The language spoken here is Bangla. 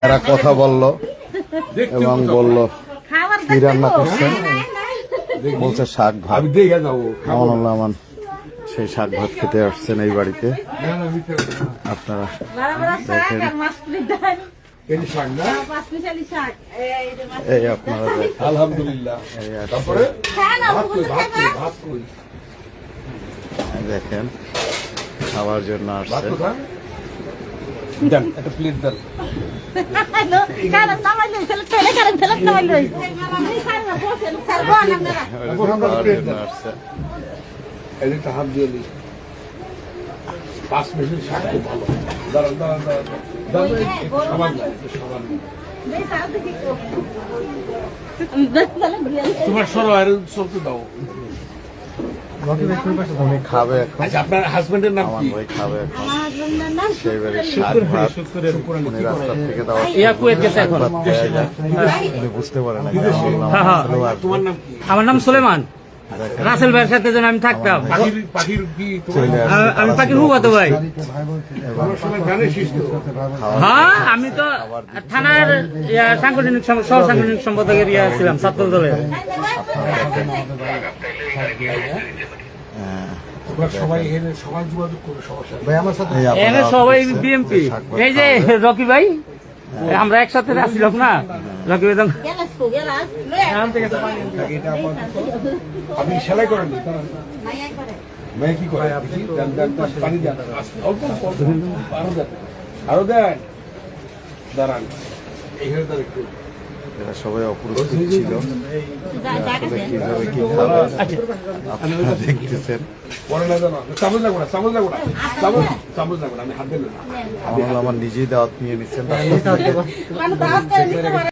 এরা কথা বললো এবং বলল কি রান্না করছেন, বলছে শাক ভাত। আমান সেই শাক ভাত খেতে আসছেন এই বাড়িতে। আপনারা দেখেন, এই আপনারা আলহামদুলিল্লাহ দেখেন খাওয়ার জন্য আসছে। একটা প্লেট দেন। একটা হাত দিয়ে দিই। 5 মিনিট শাক খুব ভালো। দাঁড়ান দাঁড়ান দাঁড়ান সাবান তোমার সরো আর চলতে দাও। খাবে এখন। আচ্ছা, আপনার হাজবেন্ডের নাম কি? ভাই খাবে এখন সেই বাড়ির শাক ভাত। উনি রাস্তা থেকে দেওয়া বুঝতে পারে না। তোমার নাম কি? আমার নাম সুলেমান। রাসেল ভাইয়ের সাথে যেন আমি থাকতাম। পাখির কি আমি পাখির হুবাতো ভাই। হ্যাঁ, আমি তো থানার সাংগঠনিক সহ সাংগঠনিক সম্পাদকের ছিলাম ছাত্র দলের। সবাই বিএমপি। এই যে রকি ভাই, আমরা একসাথে আসছিলাম না। রকি ভাই আপনি সেলাই করেন মেয়ে কি করে? পানি দেন, আরো দেন। দাঁড়ান, এইখানে দাঁড়ান একটু। এরা সবাই অপ্রস্তুত ছিল, আসলে কিভাবে কি খাবে আপনারা দেখতেছেন। পরে না জানো, চামচ লাগবে না, চামচ লাগবে না, চামচ লাগবে না, আমি হাত দিলাম। আমার নিজেই দাওয়াত নিয়ে নিচ্ছেন।